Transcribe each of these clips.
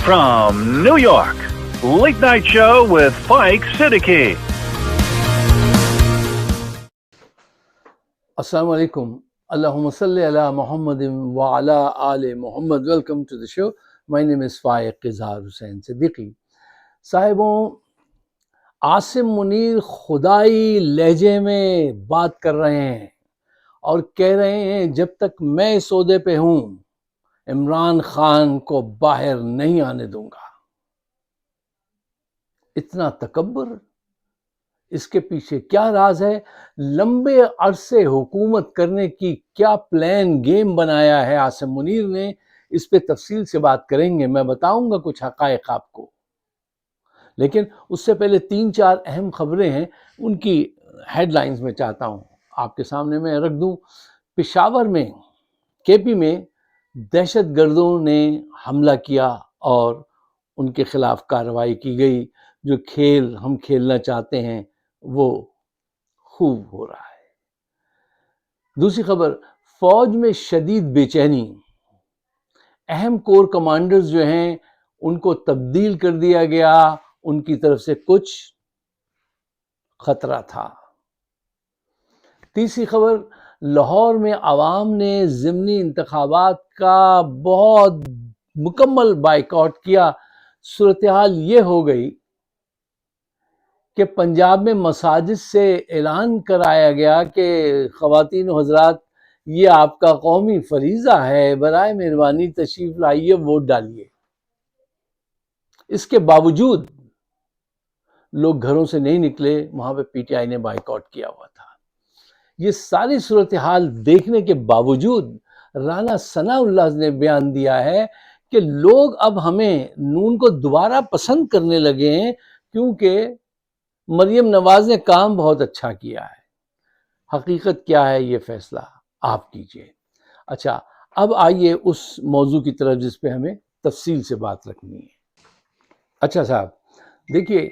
from New York, Late Night Show with Spike Siddiqui. Assalamu alaikum. Allahumma salli ala Muhammadin wa ala ali Muhammad. Welcome to the show. My name is Faiq Izhar Hussain Siddiqui. صاحبوں، Asim Munir خدائی لہجے میں بات کر رہے ہیں اور کہہ رہے ہیں جب تک میں اس عہدے پہ ہوں عمران خان کو باہر نہیں آنے دوں گا۔ اتنا تکبر، اس کے پیچھے کیا راز ہے؟ لمبے عرصے حکومت کرنے کی کیا پلان گیم بنایا ہے عاصم منیر نے؟ اس پہ تفصیل سے بات کریں گے، میں بتاؤں گا کچھ حقائق آپ کو، لیکن اس سے پہلے 3-4 اہم خبریں ہیں، ان کی ہیڈ لائنز میں چاہتا ہوں آپ کے سامنے میں رکھ دوں۔ پشاور میں، کے پی میں دہشت گردوں نے حملہ کیا اور ان کے خلاف کارروائی کی گئی۔ جو کھیل ہم کھیلنا چاہتے ہیں وہ خوب ہو رہا ہے۔ دوسری خبر، فوج میں شدید بے چینی، اہم کور کمانڈرز جو ہیں ان کو تبدیل کر دیا گیا، ان کی طرف سے کچھ خطرہ تھا۔ تیسری خبر، لاہور میں عوام نے ضمنی انتخابات کا بہت مکمل بائیکاٹ کیا۔ صورتحال یہ ہو گئی کہ پنجاب میں مساجد سے اعلان کرایا گیا کہ خواتین و حضرات، یہ آپ کا قومی فریضہ ہے، برائے مہربانی تشریف لائیے، ووٹ ڈالیے۔ اس کے باوجود لوگ گھروں سے نہیں نکلے، وہاں پہ پی ٹی آئی نے بائیکاٹ کیا ہوا تھا۔ یہ ساری صورتحال دیکھنے کے باوجود رانا ثناء اللہ نے بیان دیا ہے کہ لوگ اب ہمیں نون کو دوبارہ پسند کرنے لگے ہیں کیونکہ مریم نواز نے کام بہت اچھا کیا ہے۔ حقیقت کیا ہے یہ فیصلہ آپ کیجئے۔ اچھا، اب آئیے اس موضوع کی طرف جس پہ ہمیں تفصیل سے بات رکھنی ہے۔ اچھا صاحب، دیکھیے،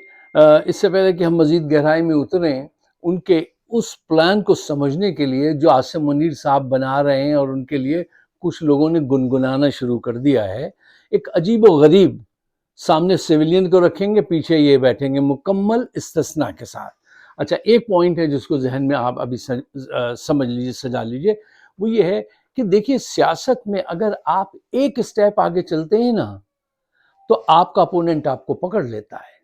اس سے پہلے کہ ہم مزید گہرائی میں اتریں، ان کے اس پلان کو سمجھنے کے لیے جو عاصم منیر صاحب بنا رہے ہیں، اور ان کے لیے کچھ لوگوں نے گنگنانا شروع کر دیا ہے، ایک عجیب و غریب، سامنے سویلین کو رکھیں گے، پیچھے یہ بیٹھیں گے، مکمل استثناء کے ساتھ۔ اچھا، ایک پوائنٹ ہے جس کو ذہن میں آپ ابھی سمجھ لیجئے، سجا لیجئے، وہ یہ ہے کہ دیکھیے، سیاست میں اگر آپ ایک اسٹیپ آگے چلتے ہیں نا تو آپ کا اپوننٹ آپ کو پکڑ لیتا ہے۔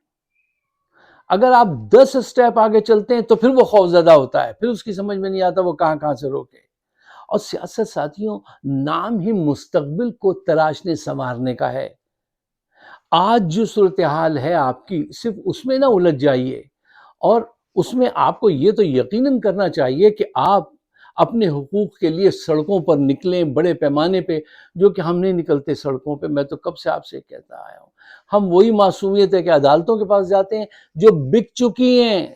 اگر آپ 10 اسٹیپ آگے چلتے ہیں تو پھر وہ خوفزدہ ہوتا ہے، پھر اس کی سمجھ میں نہیں آتا وہ کہاں سے روکے۔ اور سیاست ساتھیوں، نام ہی مستقبل کو تراشنے سنوارنے کا ہے۔ آج جو صورتحال ہے آپ کی، صرف اس میں نہ الجھ جائیے، اور اس میں آپ کو یہ تو یقیناً کرنا چاہیے کہ آپ اپنے حقوق کے لیے سڑکوں پر نکلیں بڑے پیمانے پہ، جو کہ ہم نہیں نکلتے سڑکوں پہ۔ میں تو کب سے آپ سے کہتا آیا ہوں، ہم وہی معصومیت ہے کہ عدالتوں کے پاس جاتے ہیں جو بک چکی ہیں۔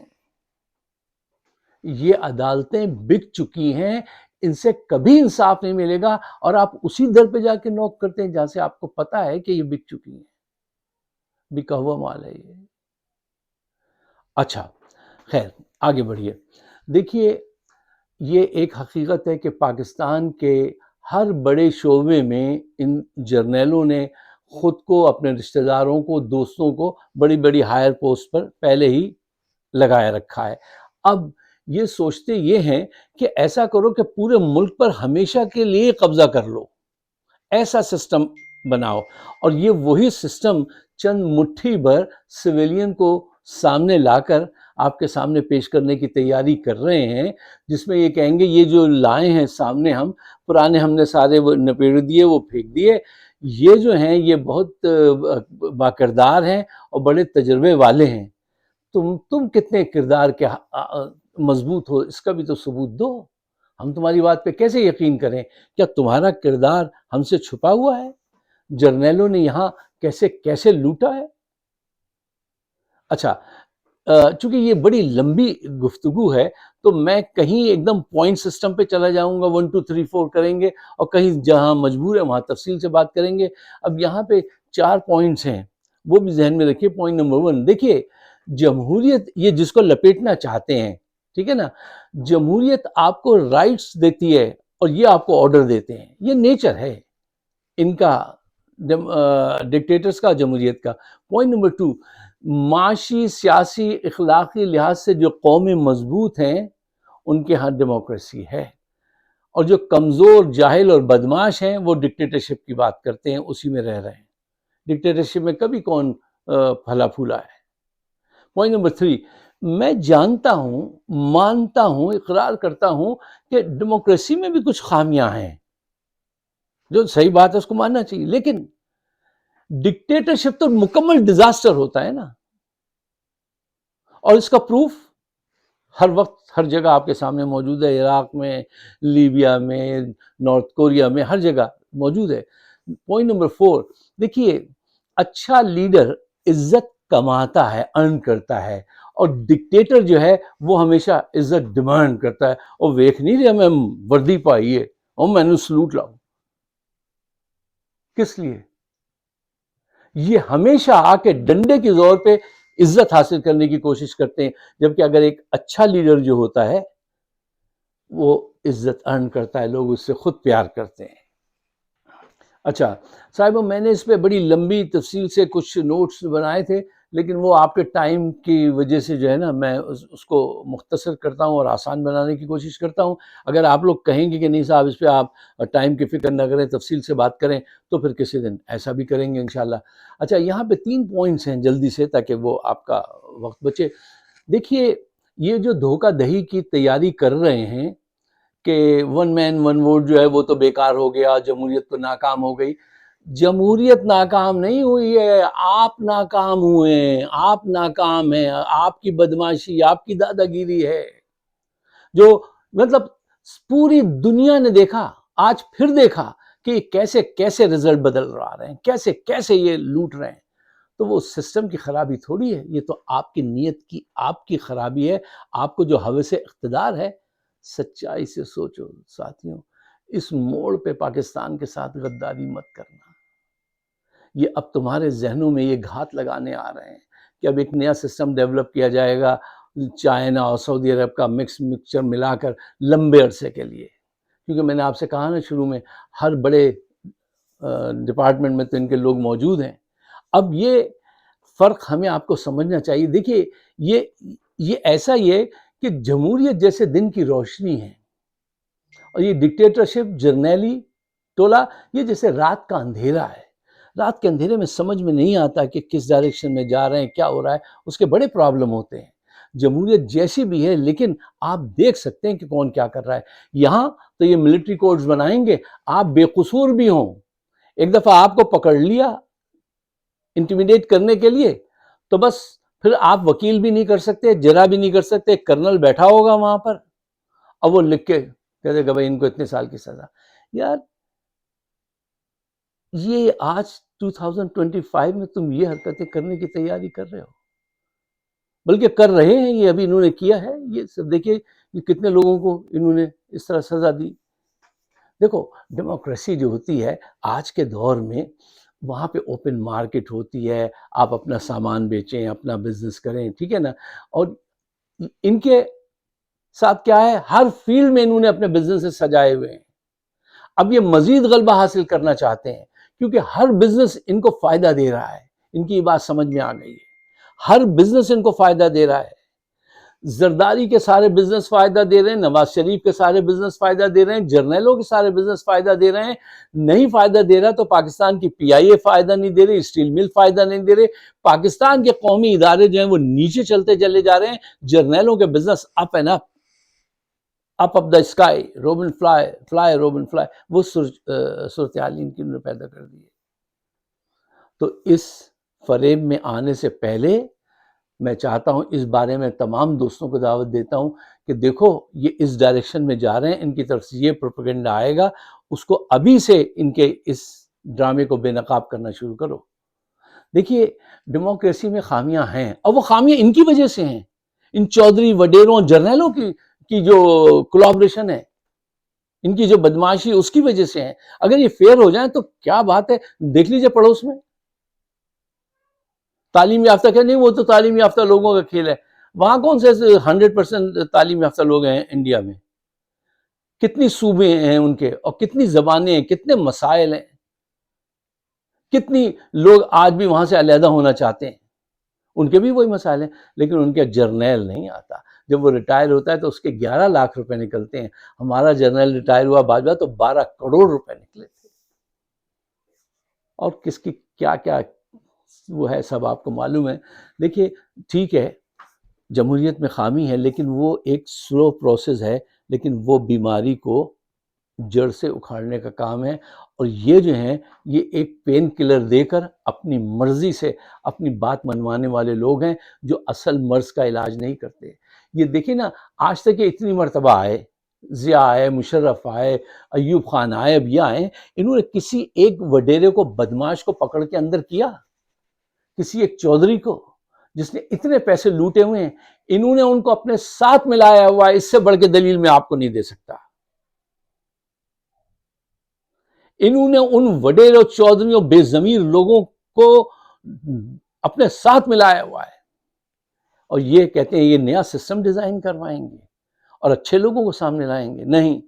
یہ عدالتیں بک چکی ہیں، ان سے کبھی انصاف نہیں ملے گا، اور آپ اسی در پہ جا کے نوک کرتے ہیں جہاں سے آپ کو پتا ہے کہ یہ بک چکی ہیں، بکا ہوا مال ہے یہ۔ اچھا، خیر، آگے بڑھیے۔ دیکھیے، یہ ایک حقیقت ہے کہ پاکستان کے ہر بڑے شعبے میں ان جرنیلوں نے خود کو، اپنے رشتہ داروں کو، دوستوں کو بڑی بڑی ہائر پوسٹ پر پہلے ہی لگایا رکھا ہے۔ اب یہ سوچتے یہ ہیں کہ ایسا کرو کہ پورے ملک پر ہمیشہ کے لیے قبضہ کر لو، ایسا سسٹم بناؤ، اور یہ وہی سسٹم چند مٹھی بھر سویلین کو سامنے لا کر آپ کے سامنے پیش کرنے کی تیاری کر رہے ہیں، جس میں یہ کہیں گے یہ جو لائے ہیں سامنے، ہم پرانے ہم نے سارے وہ نپیڑ دیے، وہ پھینک دیے، یہ جو ہیں یہ بہت باکردار ہیں اور بڑے تجربے والے ہیں، تم کتنے کردار کے مضبوط ہو، اس کا بھی تو ثبوت دو، ہم تمہاری بات پہ کیسے یقین کریں؟ کیا تمہارا کردار ہم سے چھپا ہوا ہے؟ جرنیلوں نے یہاں کیسے کیسے لوٹا ہے؟ اچھا، چونکہ یہ بڑی لمبی گفتگو ہے تو میں کہیں ایک دم پوائنٹ سسٹم پہ چلا جاؤں گا، 1 2 3 4 کریں گے، اور کہیں جہاں مجبور ہے وہاں تفصیل سے بات کریں گے۔ اب یہاں پہ 4 پوائنٹس ہیں، وہ بھی ذہن میں رکھیے۔ پوائنٹ نمبر 1، دیکھیے، جمہوریت، یہ جس کو لپیٹنا چاہتے ہیں، ٹھیک ہے نا، جمہوریت آپ کو رائٹس دیتی ہے اور یہ آپ کو آرڈر دیتے ہیں، یہ نیچر ہے ان کا، ڈکٹیٹرز کا, جمہوریت کا. پوائنٹ نمبر 2, معاشی, سیاسی, اخلاقی لحاظ سے جو قومیں مضبوط ہیں ان کے ہاں ڈیموکریسی ہے, اور جو کمزور, جاہل اور بدماش ہیں وہ ڈکٹیٹرشپ کی بات کرتے ہیں, اسی میں رہ رہے ہیں. ڈکٹیٹرشپ میں کبھی کون پھلا پھولا ہے. پوائنٹ نمبر 3, میں جانتا ہوں, مانتا ہوں, اقرار کرتا ہوں کہ ڈیموکریسی میں بھی کچھ خامیاں ہیں, جو صحیح بات ہے اس کو ماننا چاہیے, لیکن ڈکٹیٹرشپ تو مکمل ڈیزاسٹر ہوتا ہے نا, اور اس کا پروف ہر وقت ہر جگہ آپ کے سامنے موجود ہے. عراق میں, لیبیا میں, نارتھ کوریا میں, ہر جگہ موجود ہے. پوائنٹ نمبر 4, دیکھیے اچھا لیڈر عزت کماتا ہے, ارن کرتا ہے, اور ڈکٹیٹر جو ہے وہ ہمیشہ عزت ڈیمانڈ کرتا ہے. اور ویکھ نہیں رہے میں وردی پائیے اور میں نے سلوٹ لاؤ, کس لیے؟ یہ ہمیشہ آ کے ڈنڈے کے زور پہ عزت حاصل کرنے کی کوشش کرتے ہیں, جبکہ اگر ایک اچھا لیڈر جو ہوتا ہے وہ عزت ارن کرتا ہے, لوگ اس سے خود پیار کرتے ہیں. اچھا صاحبوں, میں نے اس پہ بڑی لمبی تفصیل سے کچھ نوٹس بنائے تھے, لیکن وہ آپ کے ٹائم کی وجہ سے جو ہے نا میں اس کو مختصر کرتا ہوں اور آسان بنانے کی کوشش کرتا ہوں. اگر آپ لوگ کہیں گے کہ نہیں صاحب اس پہ آپ ٹائم کی فکر نہ کریں, تفصیل سے بات کریں, تو پھر کسی دن ایسا بھی کریں گے انشاءاللہ. اچھا, یہاں پہ 3 پوائنٹس ہیں جلدی سے تاکہ وہ آپ کا وقت بچے. دیکھیے یہ جو دھوکہ دہی کی تیاری کر رہے ہیں کہ 1 مین 1 ووٹ جو ہے وہ تو بیکار ہو گیا, جمہوریت تو ناکام ہو گئی. جمہوریت ناکام نہیں ہوئی ہے, آپ ناکام ہوئے ہیں, آپ ناکام ہیں. آپ کی بدماشی, آپ کی دادا گیری ہے جو مطلب پوری دنیا نے دیکھا, آج پھر دیکھا کہ کیسے کیسے رزلٹ بدل رہے ہیں, کیسے کیسے یہ لوٹ رہے ہیں. تو وہ سسٹم کی خرابی تھوڑی ہے, یہ تو آپ کی نیت کی, آپ کی خرابی ہے. آپ کو جو ہوس اقتدار ہے, سچائی سے سوچو ساتھیوں, اس موڑ پہ پاکستان کے ساتھ غداری مت کرنا. یہ اب تمہارے ذہنوں میں یہ گھات لگانے آ رہے ہیں کہ اب ایک نیا سسٹم ڈیولپ کیا جائے گا, چائنا اور سعودی عرب کا مکسچر ملا کر لمبے عرصے کے لیے. کیونکہ میں نے آپ سے کہا نا شروع میں, ہر بڑے ڈپارٹمنٹ میں تو ان کے لوگ موجود ہیں. اب یہ فرق ہمیں آپ کو سمجھنا چاہیے. دیکھیے یہ ایسا ہی ہے کہ جمہوریت جیسے دن کی روشنی ہے, اور یہ ڈکٹیٹرشپ, جرنیلی ٹولہ, یہ جیسے رات کا اندھیرا ہے. رات کے اندھیرے میں سمجھ میں نہیں آتا کہ کس ڈائریکشن میں جا رہے ہیں, کیا ہو رہا ہے, اس کے بڑے پرابلم ہوتے ہیں. جمہوریت جیسی بھی ہے, لیکن آپ دیکھ سکتے ہیں کہ کون کیا کر رہا ہے. یہاں تو یہ ملٹری کوڈز بنائیں گے, آپ بے قصور بھی ہوں, ایک دفعہ آپ کو پکڑ لیا انٹیمیڈیٹ کرنے کے لیے, تو بس پھر آپ وکیل بھی نہیں کر سکتے, جرا بھی نہیں کر سکتے. کرنل بیٹھا ہوگا وہاں پر, اب وہ لکھ کے کہتے کہ بھائی ان کو اتنے سال کی سزا. یار یہ آج 2025 میں تم یہ حرکتیں کرنے کی تیاری کر رہے ہو, بلکہ کر رہے ہیں. یہ ابھی انہوں نے کیا ہے, یہ سب دیکھیے یہ کتنے لوگوں کو انہوں نے اس طرح سزا دی. دیکھو ڈیموکریسی جو ہوتی ہے آج کے دور میں, وہاں پہ اوپن مارکیٹ ہوتی ہے, آپ اپنا سامان بیچیں, اپنا بزنس کریں, ٹھیک ہے نا. اور ان کے ساتھ کیا ہے, ہر فیلڈ میں انہوں نے اپنے بزنس سجائے ہوئے ہیں. اب یہ مزید غلبہ حاصل کرنا چاہتے ہیں, کیونکہ ہر بزنس ان کو فائدہ دے رہا ہے. ان کی یہ بات سمجھ میں آ گئی ہے, ہر بزنس ان کو فائدہ دے رہا ہے. زرداری کے سارے بزنس فائدہ دے رہے ہیں, نواز شریف کے سارے بزنس فائدہ دے رہے ہیں, جرنیلوں کے سارے بزنس فائدہ دے رہے ہیں. نہیں فائدہ دے رہا تو پاکستان کی پی آئی اے فائدہ نہیں دے رہی, اسٹیل مل فائدہ نہیں دے رہے. پاکستان کے قومی ادارے جو ہیں وہ نیچے چلتے چلے جا رہے ہیں. جرنیلوں کے business up and up the sky, روبن فلائی روبن فلائی, وہ صورتحال ان کی پیدا کر دی ہے. تو اس فریب میں آنے سے پہلے میں چاہتا ہوں, اس بارے میں تمام دوستوں کو دعوت دیتا ہوں کہ دیکھو یہ اس ڈائریکشن میں جا رہے ہیں, ان کی طرف سے یہ پروپیگنڈا آئے گا, اس کو ابھی سے ان کے اس ڈرامے کو بے نقاب کرنا شروع کرو. دیکھیے ڈیموکریسی میں خامیاں ہیں, اور وہ خامیاں ان کی وجہ سے ہیں, ان چودھری وڈیروں جرنیلوں کی جو کولابریشن ہے, ان کی جو بدماشی اس کی وجہ سے ہے. اگر یہ فیئر ہو جائیں تو کیا بات ہے, دیکھ لیجئے پڑوس میں تعلیم یافتہ, کہ نہیں وہ تو تعلیم یافتہ لوگوں کا کھیل ہے. وہاں کون سے 100% تعلیم یافتہ لوگ ہیں انڈیا میں؟ کتنی صوبے ہیں ان کے, اور کتنی زبانیں ہیں, کتنے مسائل ہیں. کتنی لوگ آج بھی وہاں سے علیحدہ ہونا چاہتے ہیں، ان کے بھی وہی مسائل ہیں، لیکن ان کے جرنیل نہیں آتا۔ جب وہ ریٹائر ہوتا ہے تو اس کے 11 لاکھ روپے نکلتے ہیں، ہمارا جرنیل ریٹائر ہوا باجوہ تو 12 کروڑ روپے نکلے تھے۔ اور کس کی کیا کیا وہ ہے سب آپ کو معلوم ہے۔ دیکھیے ٹھیک ہے جمہوریت میں خامی ہے، لیکن وہ ایک سلو پروسیس ہے، لیکن وہ بیماری کو جڑ سے اکھاڑنے کا کام ہے۔ اور یہ جو ہیں یہ ایک پین کلر دے کر اپنی مرضی سے اپنی بات منوانے والے لوگ ہیں، جو اصل مرض کا علاج نہیں کرتے۔ یہ دیکھیں نا، آج تک یہ اتنی مرتبہ آئے، ضیاء آئے، مشرف آئے، ایوب خان آئے، اب یہ آئے، انہوں نے کسی ایک وڈیرے کو، بدماش کو پکڑ کے اندر کیا؟ کسی ایک چودھری کو جس نے اتنے پیسے لوٹے ہوئے ہیں، انہوں نے ان کو اپنے ساتھ ملایا ہوا ہے۔ اس سے بڑھ کے دلیل میں آپ کو نہیں دے سکتا۔ انہوں نے ان وڈیروں، چودھریوں، بے ضمیر لوگوں کو اپنے ساتھ ملایا ہوا ہے، اور یہ کہتے ہیں یہ نیا سسٹم ڈیزائن کروائیں گے اور اچھے لوگوں کو سامنے لائیں گے۔ نہیں،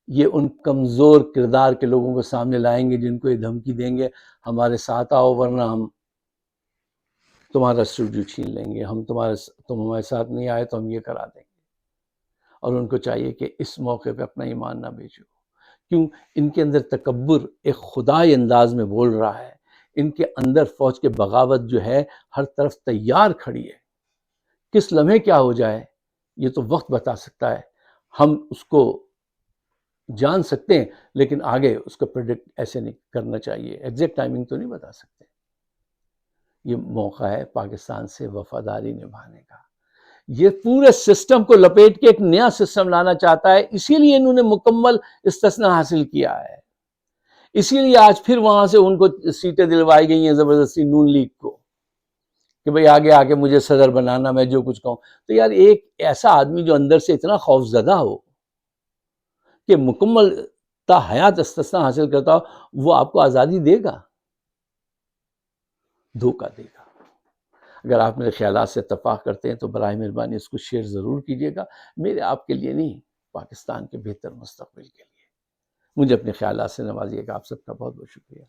یہ ان کمزور کردار کے لوگوں کو سامنے لائیں گے، جن کو یہ دھمکی دیں گے ہمارے ساتھ آؤ ورنہ ہم تمہارا اسٹوڈیو چھین لیں گے، تم ہمارے ساتھ نہیں آئے تو ہم یہ کرا دیں گے۔ اور ان کو چاہیے کہ اس موقع پہ اپنا ایمان نہ بیچو۔ کیوں؟ ان کے اندر تکبر ایک خدائی انداز میں بول رہا ہے۔ ان کے اندر فوج کے بغاوت جو ہے ہر طرف تیار کھڑی ہے۔ کس لمحے کیا ہو جائے یہ تو وقت بتا سکتا ہے، ہم اس کو جان سکتے ہیں، لیکن آگے اس کو پریڈکٹ ایسے نہیں کرنا چاہیے، ایگزیکٹ ٹائمنگ تو نہیں بتا سکتے۔ یہ موقع ہے پاکستان سے وفاداری نبھانے کا۔ یہ پورے سسٹم کو لپیٹ کے ایک نیا سسٹم لانا چاہتا ہے، اسی لیے انہوں نے مکمل استثناء حاصل کیا ہے۔ اسی لیے آج پھر وہاں سے ان کو سیٹیں دلوائی گئی ہیں زبردستی نون لیگ کو، کہ بھئی آگے آ کے مجھے صدر بنانا، میں جو کچھ کہوں۔ تو یار ایک ایسا آدمی جو اندر سے اتنا خوف زدہ ہو کہ مکمل تا حیات استثناء حاصل کرتا ہو، وہ آپ کو آزادی دے گا؟ دھوکہ دے گا۔ اگر آپ میرے خیالات سے اتفاق کرتے ہیں تو برائے مہربانی اس کو شیئر ضرور کیجیے گا، میرے آپ کے لیے نہیں، پاکستان کے بہتر مستقبل کے لیے۔ مجھے اپنے خیالات سے نوازیے گا۔ آپ سب کا بہت بہت شکریہ۔